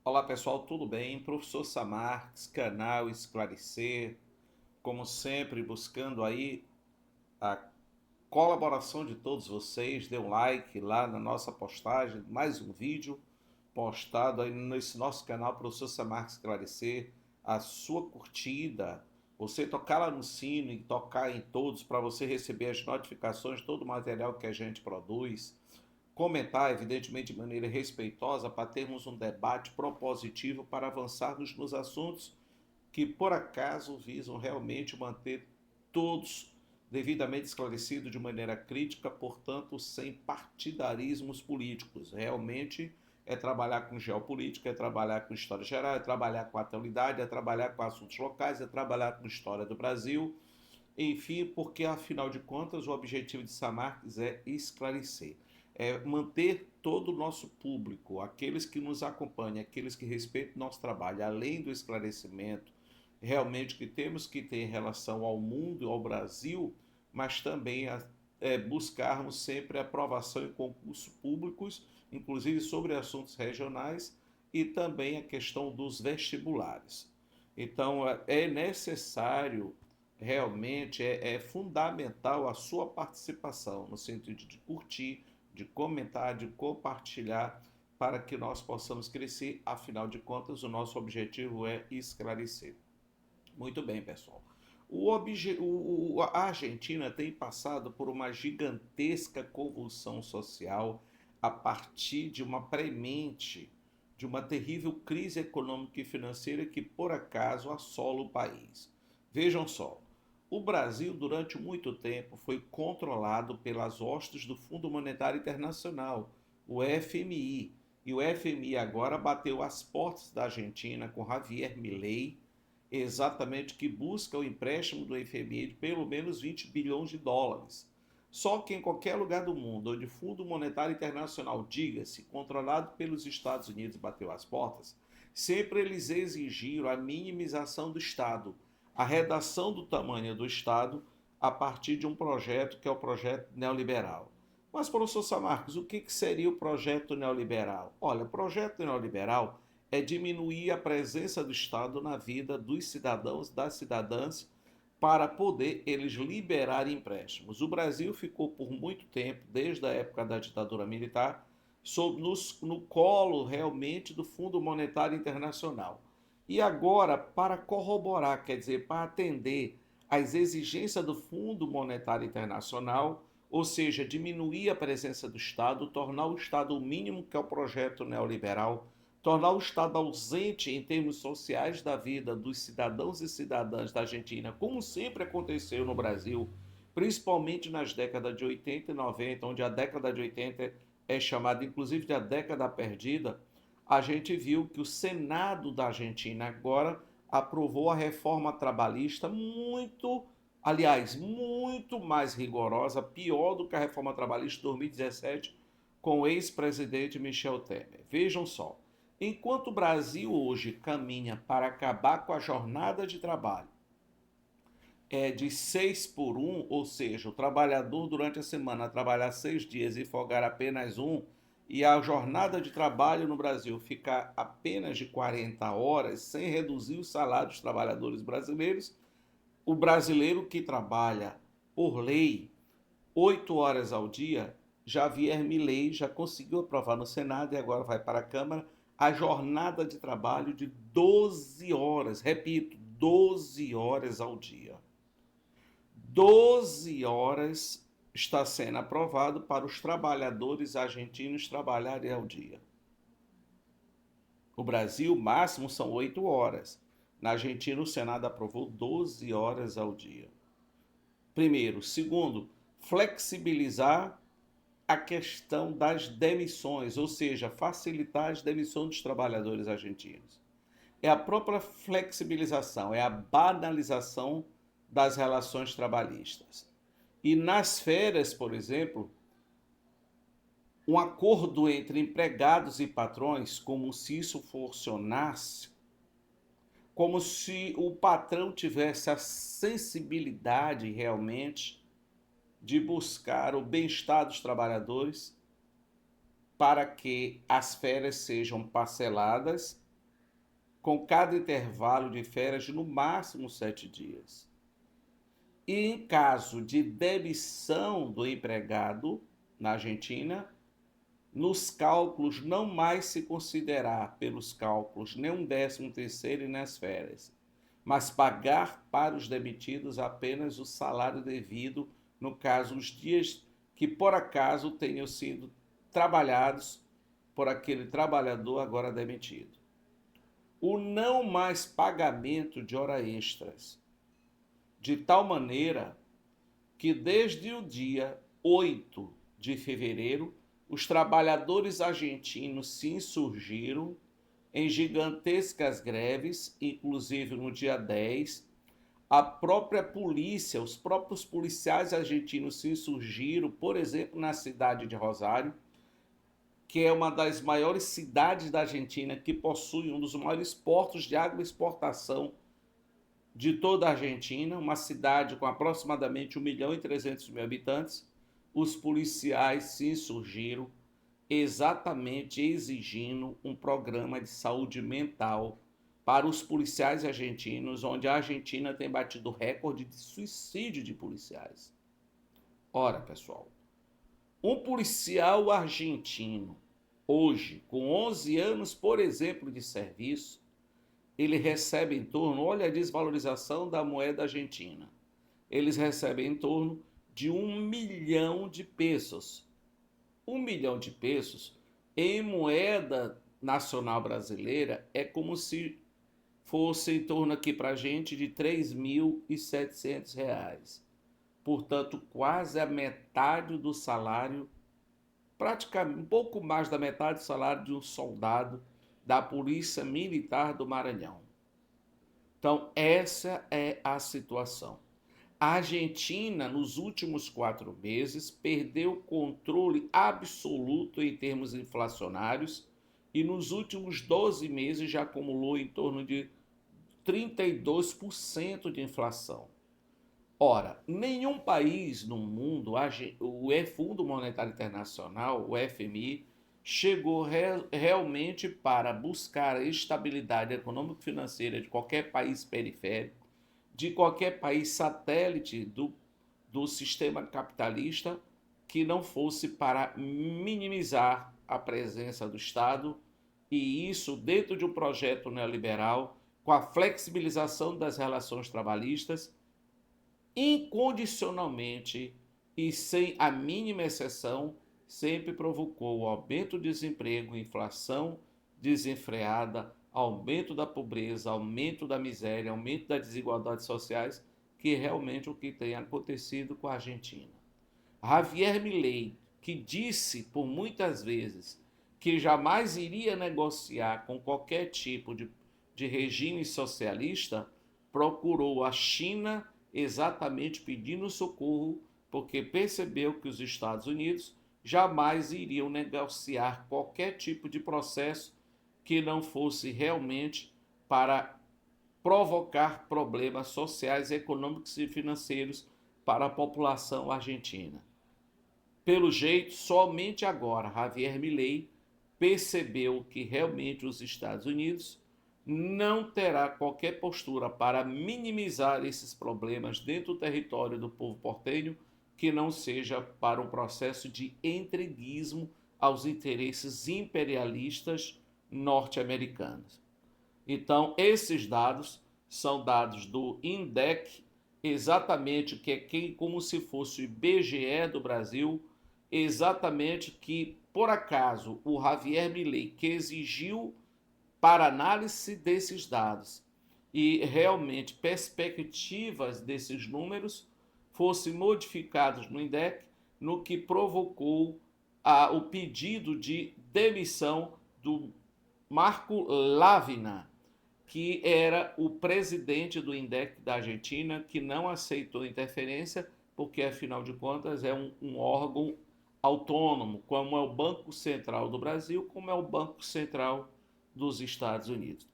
Olá pessoal, tudo bem? Professor Samarques, canal Esclarecer, como sempre, buscando aí a colaboração de todos vocês. Dê um like lá na nossa postagem, mais um vídeo postado aí nesse nosso canal Professor Samarques Esclarecer, a sua curtida, você tocar lá no sino e tocar em todos para você receber as notificações de todo o material que a gente produz, comentar, evidentemente, de maneira respeitosa, para termos um debate propositivo para avançarmos nos assuntos que, por acaso, visam realmente manter todos devidamente esclarecidos de maneira crítica, portanto, sem partidarismos políticos. Realmente é trabalhar com geopolítica, é trabalhar com história geral, é trabalhar com a atualidade, é trabalhar com assuntos locais, é trabalhar com história do Brasil, enfim, porque afinal de contas o objetivo de Samarques é esclarecer, é manter todo o nosso público, aqueles que nos acompanham, aqueles que respeitam o nosso trabalho, além do esclarecimento realmente que temos que ter em relação ao mundo, ao Brasil, mas também buscarmos sempre aprovação em concursos públicos, inclusive sobre assuntos regionais, e também a questão dos vestibulares. Então, é necessário, realmente, é fundamental a sua participação, no sentido de curtir, de comentar, de compartilhar, para que nós possamos crescer. Afinal de contas, o nosso objetivo é esclarecer. Muito bem, pessoal. A Argentina tem passado por uma gigantesca convulsão social a partir de uma premente, de uma terrível crise econômica e financeira que, por acaso, assola o país. Vejam só, o Brasil, durante muito tempo, foi controlado pelas hostes do Fundo Monetário Internacional, o FMI. E o FMI agora bateu as portas da Argentina com Javier Milei, exatamente, que busca o empréstimo do FMI de pelo menos 20 bilhões de dólares. Só que em qualquer lugar do mundo onde o Fundo Monetário Internacional, diga-se, controlado pelos Estados Unidos, bateu as portas, sempre eles exigiram a minimização do Estado, a redação do tamanho do Estado a partir de um projeto que é o projeto neoliberal. Mas, professor Samarques, o que seria o projeto neoliberal? Olha, o projeto neoliberal é diminuir a presença do Estado na vida dos cidadãos, das cidadãs, para poder eles liberar empréstimos. O Brasil ficou por muito tempo, desde a época da ditadura militar, no colo realmente do Fundo Monetário Internacional. E agora, para corroborar, quer dizer, para atender às exigências do Fundo Monetário Internacional, ou seja, diminuir a presença do Estado, tornar o Estado o mínimo, que é o projeto neoliberal, tornar o Estado ausente em termos sociais da vida dos cidadãos e cidadãs da Argentina, como sempre aconteceu no Brasil, principalmente nas décadas de 80 e 90, onde a década de 80 é chamada inclusive de a década perdida. A gente viu que o Senado da Argentina agora aprovou a reforma trabalhista muito, aliás, muito mais rigorosa, pior do que a reforma trabalhista de 2017 com o ex-presidente Michel Temer. Vejam só, enquanto o Brasil hoje caminha para acabar com a jornada de trabalho de 6 por 1, ou seja, o trabalhador durante a semana trabalhar 6 dias e folgar apenas um, e a jornada de trabalho no Brasil ficar apenas de 40 horas, sem reduzir o salário dos trabalhadores brasileiros, o brasileiro que trabalha por lei 8 horas ao dia, Javier Milei já conseguiu aprovar no Senado e agora vai para a Câmara a jornada de trabalho de 12 horas, repito, 12 horas ao dia. 12 horas está sendo aprovado para os trabalhadores argentinos trabalharem ao dia. No Brasil, o máximo são 8 horas. Na Argentina, o Senado aprovou 12 horas ao dia. Primeiro. Segundo, flexibilizar a questão das demissões, ou seja, facilitar as demissões dos trabalhadores argentinos. É a própria flexibilização, é a banalização das relações trabalhistas. E nas férias, por exemplo, um acordo entre empregados e patrões, como se isso funcionasse, como se o patrão tivesse a sensibilidade realmente de buscar o bem-estar dos trabalhadores para que as férias sejam parceladas com cada intervalo de férias de no máximo 7 dias. E em caso de demissão do empregado na Argentina, nos cálculos não mais se considerar pelos cálculos nem um 13º e nem as férias, mas pagar para os demitidos apenas o salário devido, no caso, os dias que por acaso tenham sido trabalhados por aquele trabalhador agora demitido. O não mais pagamento de horas extras, de tal maneira que desde o dia 8 de fevereiro, os trabalhadores argentinos se insurgiram em gigantescas greves, inclusive no dia 10, a própria polícia, os próprios policiais argentinos se insurgiram, por exemplo, na cidade de Rosário, que é uma das maiores cidades da Argentina, que possui um dos maiores portos de agroexportação de toda a Argentina, uma cidade com aproximadamente 1.300.000 habitantes. Os policiais se insurgiram exatamente exigindo um programa de saúde mental para os policiais argentinos, onde a Argentina tem batido recorde de suicídio de policiais. Ora, pessoal, um policial argentino, hoje, com 11 anos, por exemplo, de serviço, ele recebe em torno, olha a desvalorização da moeda argentina, eles recebem em torno de 1 milhão de pesos. 1 milhão de pesos em moeda nacional brasileira é como se fosse em torno aqui para a gente de R$ 3.700. Portanto, quase a metade do salário, praticamente um pouco mais da metade do salário de um soldado da Polícia Militar do Maranhão. Então, essa é a situação. A Argentina, nos últimos 4 meses, perdeu o controle absoluto em termos inflacionários e nos últimos 12 meses já acumulou em torno de 32% de inflação. Ora, nenhum país no mundo, o Fundo Monetário Internacional, o FMI, chegou realmente para buscar a estabilidade econômico-financeira de qualquer país periférico, de qualquer país satélite do sistema capitalista, que não fosse para minimizar a presença do Estado, e isso dentro de um projeto neoliberal, com a flexibilização das relações trabalhistas, incondicionalmente e sem a mínima exceção, sempre provocou o aumento do desemprego, inflação desenfreada, aumento da pobreza, aumento da miséria, aumento das desigualdades sociais, que é realmente o que tem acontecido com a Argentina. Javier Milei, que disse por muitas vezes que jamais iria negociar com qualquer tipo de regime socialista, procurou a China exatamente pedindo socorro, porque percebeu que os Estados Unidos jamais iriam negociar qualquer tipo de processo que não fosse realmente para provocar problemas sociais, econômicos e financeiros para a população argentina. Pelo jeito, somente agora Javier Milei percebeu que realmente os Estados Unidos não terá qualquer postura para minimizar esses problemas dentro do território do povo portenho que não seja para um processo de entreguismo aos interesses imperialistas norte-americanos. Então, esses dados são dados do INDEC, exatamente que é como se fosse o IBGE do Brasil, exatamente que, por acaso, o Javier Milei, que exigiu para análise desses dados e realmente perspectivas desses números fossem modificados no INDEC, no que provocou o pedido de demissão do Marco Lávina, que era o presidente do INDEC da Argentina, que não aceitou interferência, porque, afinal de contas, é um órgão autônomo, como é o Banco Central do Brasil, como é o Banco Central dos Estados Unidos.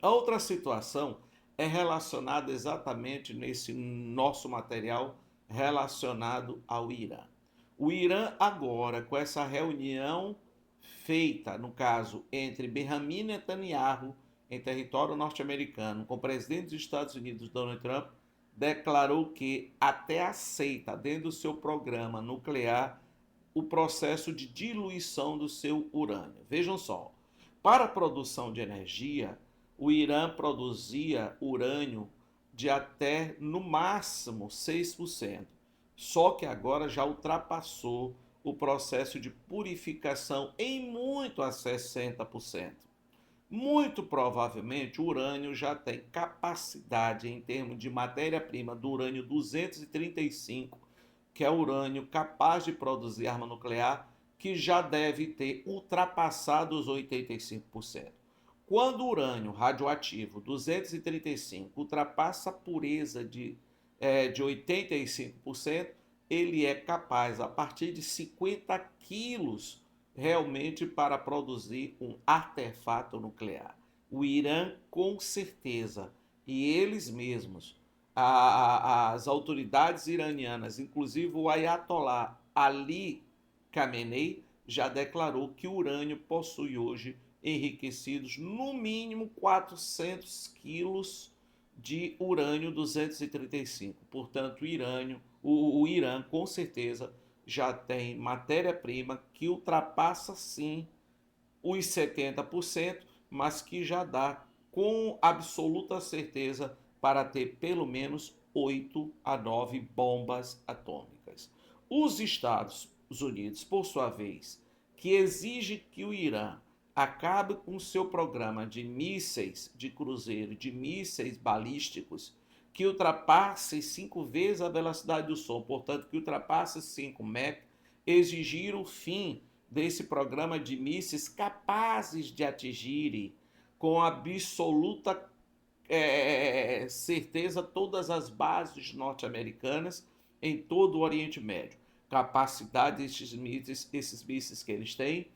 A outra situação é relacionada exatamente nesse nosso material relacionado ao Irã. O Irã agora, com essa reunião feita, no caso, entre Benjamin Netanyahu em território norte-americano, com o presidente dos Estados Unidos, Donald Trump, declarou que até aceita, dentro do seu programa nuclear, o processo de diluição do seu urânio. Vejam só, para a produção de energia, o Irã produzia urânio de até, no máximo, 6%. Só que agora já ultrapassou o processo de purificação em muito a 60%. Muito provavelmente o urânio já tem capacidade em termos de matéria-prima do urânio 235, que é o urânio capaz de produzir arma nuclear, que já deve ter ultrapassado os 85%. Quando o urânio radioativo 235 ultrapassa a pureza de 85%, ele é capaz, a partir de 50 quilos, realmente para produzir um artefato nuclear. O Irã, com certeza, e eles mesmos, as autoridades iranianas, inclusive o Ayatollah Ali Khamenei, já declarou que o urânio possui hoje enriquecidos no mínimo 400 quilos de urânio 235. Portanto, o Irã, com certeza, já tem matéria-prima que ultrapassa, sim, os 70%, mas que já dá com absoluta certeza para ter pelo menos 8 a 9 bombas atômicas. Os Estados Unidos, por sua vez, que exige que o Irã acabe com seu programa de mísseis de cruzeiro, de mísseis balísticos, que ultrapasse 5 vezes a velocidade do som, portanto, que ultrapasse 5 Mach, exigir o fim desse programa de mísseis capazes de atingirem com absoluta certeza todas as bases norte-americanas em todo o Oriente Médio. Capacidade desses mísseis que eles têm,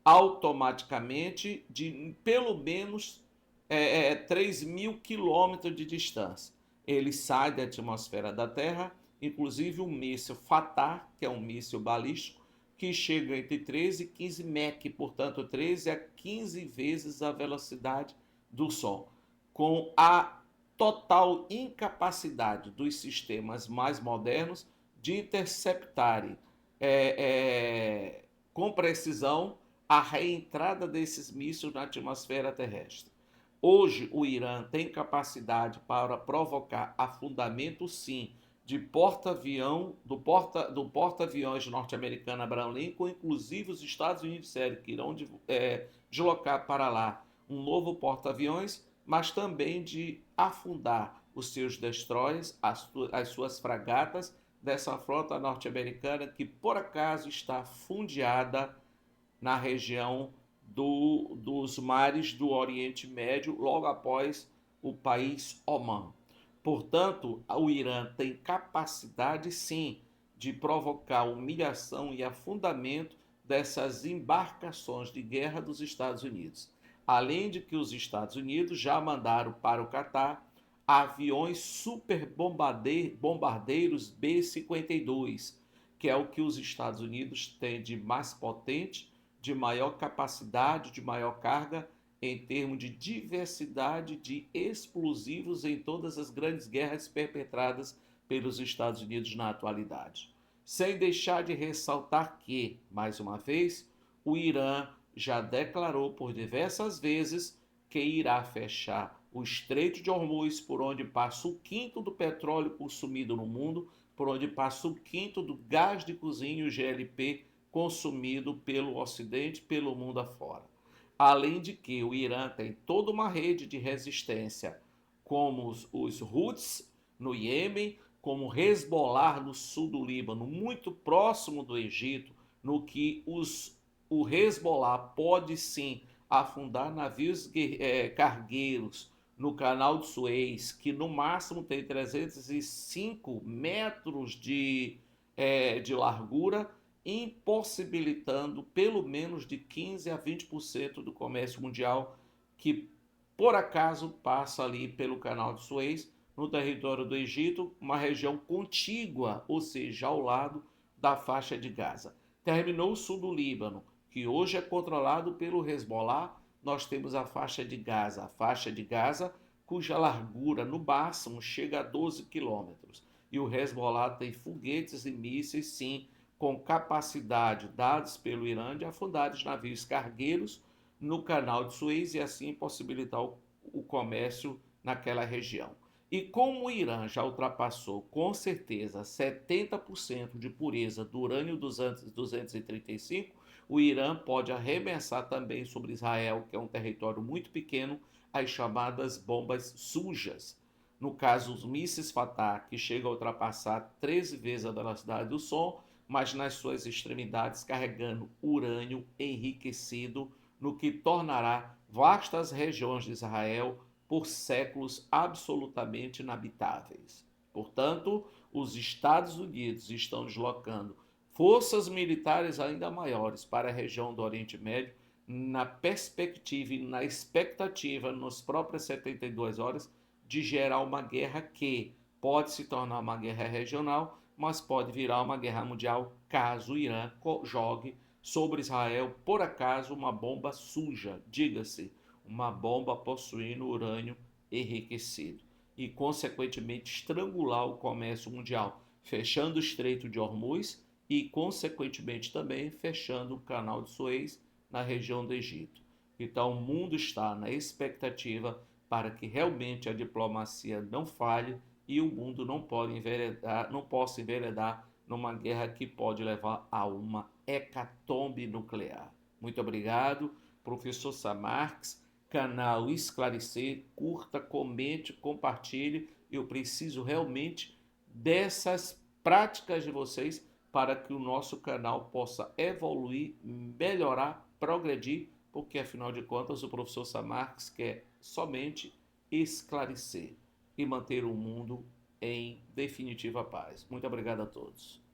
automaticamente de pelo menos 3.000 quilômetros de distância. Ele sai da atmosfera da Terra, inclusive um míssil Fatah, que é um míssil balístico, que chega entre 13 e 15 Mach, portanto 13 a 15 vezes a velocidade do som, com a total incapacidade dos sistemas mais modernos de interceptarem com precisão a reentrada desses mísseis na atmosfera terrestre. Hoje, o Irã tem capacidade para provocar afundamento, sim, de do porta-aviões norte-americano Abraham Lincoln, inclusive os Estados Unidos disseram que irão deslocar para lá um novo porta-aviões, mas também de afundar os seus destroyers, as suas fragatas dessa frota norte-americana que por acaso está fundeada na região dos mares do Oriente Médio, logo após o país Omã. Portanto, o Irã tem capacidade, sim, de provocar humilhação e afundamento dessas embarcações de guerra dos Estados Unidos. Além de que os Estados Unidos já mandaram para o Catar aviões super bombardeiros B-52, que é o que os Estados Unidos têm de mais potente, de maior capacidade, de maior carga, em termos de diversidade de explosivos em todas as grandes guerras perpetradas pelos Estados Unidos na atualidade. Sem deixar de ressaltar que, mais uma vez, o Irã já declarou por diversas vezes que irá fechar o Estreito de Hormuz, por onde passa o quinto do petróleo consumido no mundo, por onde passa o quinto do gás de cozinha, o GLP, consumido pelo Ocidente, pelo mundo afora. Além de que o Irã tem toda uma rede de resistência, como os Houthis no Iêmen, como o Hezbollah no sul do Líbano, muito próximo do Egito, no que o Hezbollah pode sim afundar navios cargueiros no canal de Suez, que no máximo tem 305 metros de largura, impossibilitando pelo menos de 15 a 20% do comércio mundial que por acaso passa ali pelo canal de Suez, no território do Egito, uma região contígua, ou seja, ao lado da faixa de Gaza. Terminou o sul do Líbano, que hoje é controlado pelo Hezbollah, nós temos a faixa de Gaza cuja largura no máximo chega a 12 quilômetros. E o Hezbollah tem foguetes e mísseis, sim, com capacidade, dados pelo Irã, de afundar os navios cargueiros no canal de Suez e assim possibilitar o comércio naquela região. E como o Irã já ultrapassou com certeza 70% de pureza do urânio 235, o Irã pode arremessar também sobre Israel, que é um território muito pequeno, as chamadas bombas sujas. No caso, os mísseis Fatah, que chegam a ultrapassar 13 vezes a velocidade do som, mas nas suas extremidades carregando urânio enriquecido, no que tornará vastas regiões de Israel por séculos absolutamente inabitáveis. Portanto, os Estados Unidos estão deslocando forças militares ainda maiores para a região do Oriente Médio, na perspectiva e na expectativa, nas próprias 72 horas, de gerar uma guerra que pode se tornar uma guerra regional, mas pode virar uma guerra mundial caso o Irã jogue sobre Israel, por acaso, uma bomba suja, diga-se, uma bomba possuindo urânio enriquecido e, consequentemente, estrangular o comércio mundial, fechando o Estreito de Hormuz e, consequentemente, também fechando o Canal de Suez na região do Egito. Então, o mundo está na expectativa para que realmente a diplomacia não falhe e o mundo não possa enveredar numa guerra que pode levar a uma hecatombe nuclear. Muito obrigado, professor Samarques, canal Esclarecer, curta, comente, compartilhe. Eu preciso realmente dessas práticas de vocês para que o nosso canal possa evoluir, melhorar, progredir, porque afinal de contas o professor Samarques quer somente esclarecer e manter o mundo em definitiva paz. Muito obrigado a todos.